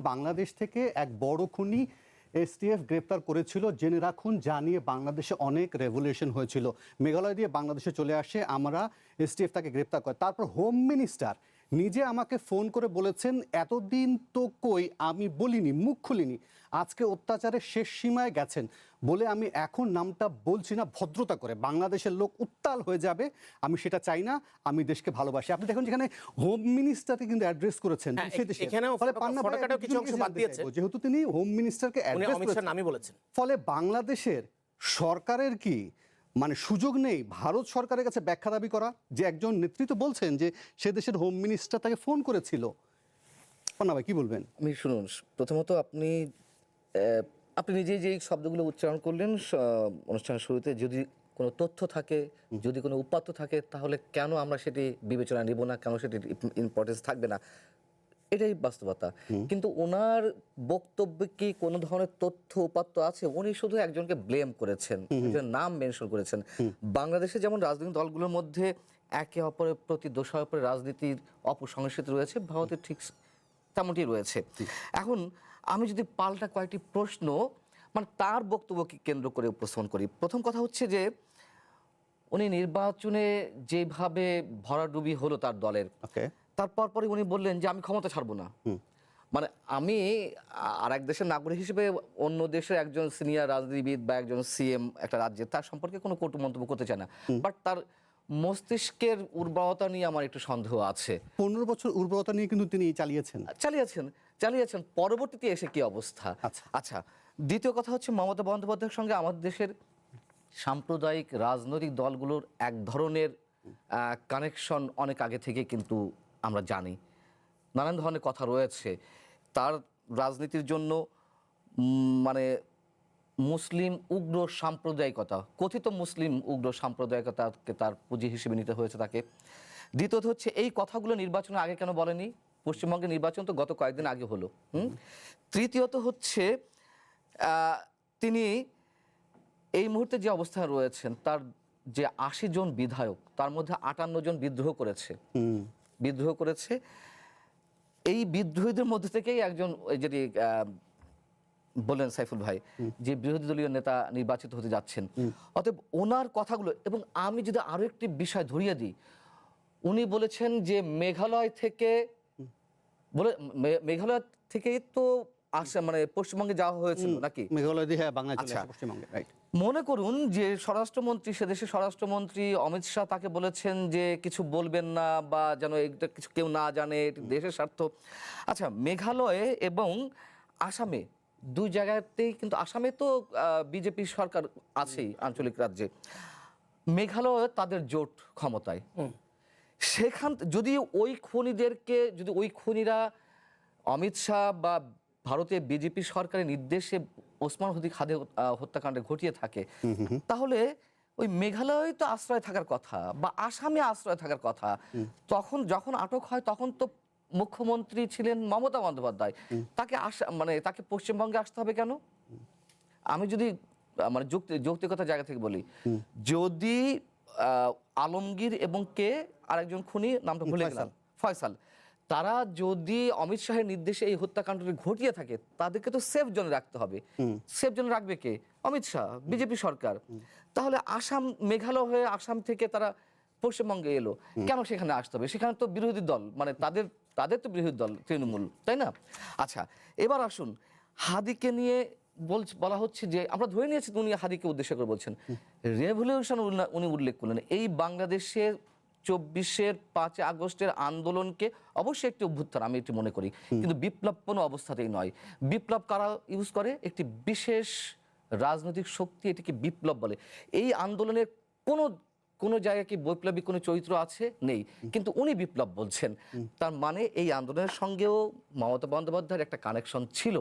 বাংলাদেশ থেকে এক বড় খুনি এসটিএফ গ্রেপ্তার করেছিল। জেনে রাখুন, জানিয়ে বাংলাদেশে অনেক রেভলিউশন হয়েছিল। মেঘালয় দিয়ে বাংলাদেশে চলে আসে, আমরা এসটিএফ তাকে গ্রেপ্তার করে। তারপর হোম মিনিস্টার নিজে আমাকে ফোন করে বলেছেন, এতদিন তো কই আমি বলিনি, মুখ খুলিনি, আজকে অত্যাচারের শেষ সীমায় গেছেন বলে আমি এখন নামটা বলছি না, ভদ্রতা করে। বাংলাদেশের লোক উত্তাল হয়ে যাবে, আমি সেটা চাই না, আমি দেশকে ভালোবাসি। আপনি দেখুন, যেখানে হোম মিনিস্টারকে কিন্তু অ্যাড্রেস করেছেন, যেহেতু তিনি হোম মিনিস্টারকে অ্যাড্রেস করেছেন, নামই বলেছেন, ফলে বাংলাদেশের সরকারের কি মানে সুযোগ নেই ভারত সরকারের কাছে ব্যাখ্যা দাবি করা, যে একজন নেতৃত্ব বলছেন যে সে দেশের হোম মিনিস্টার তাকে ফোন করেছিল? পন্না ভাই, কি বলবেন? আমি শুনুন, প্রথমত আপনি নিজেই যে শব্দগুলো উচ্চারণ করলেন অনুষ্ঠানের শুরুতে, যদি কোনো তথ্য থাকে, যদি কোনো উপাত্ত থাকে, তাহলে কেন আমরা সেটি বিবেচনা নিব না, কেন সেটি ইম্পর্টেন্স থাকবে না, এটাই বাস্তবতা। কিন্তু ওনার বক্তব্যে কি কোনো ধরনের তথ্য উপাত্ত আছে? উনি শুধু একজনকে ব্লেম করেছেন, একজনের নাম মেনশন করেছেন। বাংলাদেশে যেমন রাজনৈতিক দলগুলোর মধ্যে একে অপরের প্রতি দোষারোপের রাজনীতির অপসংস্কৃতি রয়েছে, ভারতের ঠিক তেমনটি রয়েছে। এখন আমি যদি পাল্টা কয়েকটি প্রশ্ন মানে তার বক্তব্যকে কেন্দ্র করে উপস্থাপন করি। প্রথম কথা হচ্ছে যে উনি নির্বাচনে যেভাবে ভরাডুবি হলো তার দলের, তারপর পরে উনি বললেন যে আমি ক্ষমতা ছাড়বো না। মানে আমি আর এক দেশের নাগরিক হিসেবে অন্য দেশের একজন সিনিয়র রাজনীতিবিদ বা একজন সিএম একটা রাজ্যে, তার সম্পর্কে কোনো কটু মন্তব্য করতে চায় না, বাট তার মস্তিষ্কের উর্বরতা নিয়ে আমার একটু সন্দেহ আছে। 15 বছর উর্বরতা নিয়ে কিন্তু তিনি চালিয়েছেন পরবর্তীতে এসে কি অবস্থা? আচ্ছা, দ্বিতীয় কথা হচ্ছে মমতা বন্দ্যোপাধ্যায়ের সঙ্গে আমাদের দেশের সাম্প্রদায়িক রাজনৈতিক দলগুলোর এক ধরনের কানেকশন অনেক আগে থেকে কিন্তু আমরা জানি, নানান ধরনের কথা রয়েছে। তার রাজনীতির জন্য মানে মুসলিম উগ্র সাম্প্রদায়িকতা, কথিত মুসলিম উগ্র সাম্প্রদায়িকতাকে তার পুঁজি হিসেবে নিতে হয়েছে তাকে। দ্বিতীয়ত হচ্ছে এই কথাগুলো নির্বাচনের আগে কেন বলেনি? পশ্চিমবঙ্গের নির্বাচন তো গত কয়েকদিন আগে হলো। তৃতীয়ত হচ্ছে তিনি এই মুহূর্তে যে অবস্থায় রয়েছেন, তার যে 80 জন বিধায়ক, তার মধ্যে 58 জন বিদ্রোহ করেছে। এই বিদ্রোহীদের মধ্যে থেকেই একজন, যেটি বললেন সাইফুল ভাই, যে বিরোধী দলীয় নেতা নির্বাচিত হতে যাচ্ছেন। অতএব ওনার কথাগুলো, এবং আমি যদি আরো একটি বিষয় ধরিয়ে দিই, উনি বলেছেন যে মেঘালয় থেকেই তো আসে, মানে পশ্চিমবঙ্গে যাওয়া হয়েছিল নাকি? মেঘালয় দিয়ে বাংলাদেশ পশ্চিমবঙ্গে, রাইট। মনে করুন যে সেদেশের স্বরাষ্ট্রমন্ত্রী অমিত শাহ তাকে বলেছেন যে কিছু বলবেন না, বা যেন এটা কিছু কেউ না জানে, দেশের স্বার্থ। আচ্ছা, মেঘালয়ে এবং আসামে দুই জায়গাতেই কিন্তু, আসামে তো বিজেপি সরকার আছেই আঞ্চলিক রাজ্যে, মেঘালয়ে তাদের জোট ক্ষমতায়। সেখান যদি ওই খুনিরা অমিত শাহ বা ভারতের বিজেপি সরকারের নির্দেশে ওসমান হাদি হত্যাকাণ্ড ঘটিয়ে থাকে, তাহলে ওই মেঘালয়ে তো আশ্রয় থাকার কথা, বা আসামে আশ্রয় থাকার কথা। তখন যখন আটক হয়, তখন তো মুখ্যমন্ত্রী ছিলেন মমতা বন্দ্যোপাধ্যায়। তাকে পশ্চিমবঙ্গে আসতে হবে কেন? আমি যদি মানে যৌক্তিকতার জায়গা থেকে বলি, যদি আলমগীর এবং আরেকজন খুনি, নামটা ভুলে গেলাম, ফয়সাল, তারা যদি অমিত শাহের নির্দেশে এই হত্যাকাণ্ডটি ঘটিয়ে থাকে, তাদেরকে তো সেফ জোনে রাখতে হবে। সেফ জোনে রাখবে কে? অমিত শাহ, বিজেপি সরকার। তাহলে মেঘালয় হয়ে আসাম থেকে তারা পশ্চিমবঙ্গে এলো কেন? সেখানে আসতে হবে, সেখানে তো বিরোধী দল, মানে তাদের তো বিরোধী দল তৃণমূল, তাই না? আচ্ছা, এবার আসুন, হাদিকে নিয়ে বলা হচ্ছে যে, আমরা ধরে নিয়েছি উনি হাদিকে উদ্দেশ্য করে বলছেন। রেভলিউশন উনি উল্লেখ করলেন। এই বাংলাদেশের 24-এর 5 আগস্টের আন্দোলনকে অবশ্যই একটি অভ্যুত্থান আমি এটি মনে করি, কিন্তু বিপ্লব কোনো অবস্থাতেই নয়। বিপ্লব কারা ইউজ করে? একটি বিশেষ রাজনৈতিক শক্তি এটিকে বিপ্লব বলে। এই আন্দোলনের কোনো জায়গায় কি বৈপ্লবিক কোনো চরিত্র আছে? নেই, কিন্তু উনি বিপ্লব বলছেন। তার মানে এই আন্দোলনের সঙ্গেও মমতা বন্দ্যোপাধ্যায়ের একটা কানেকশন ছিল।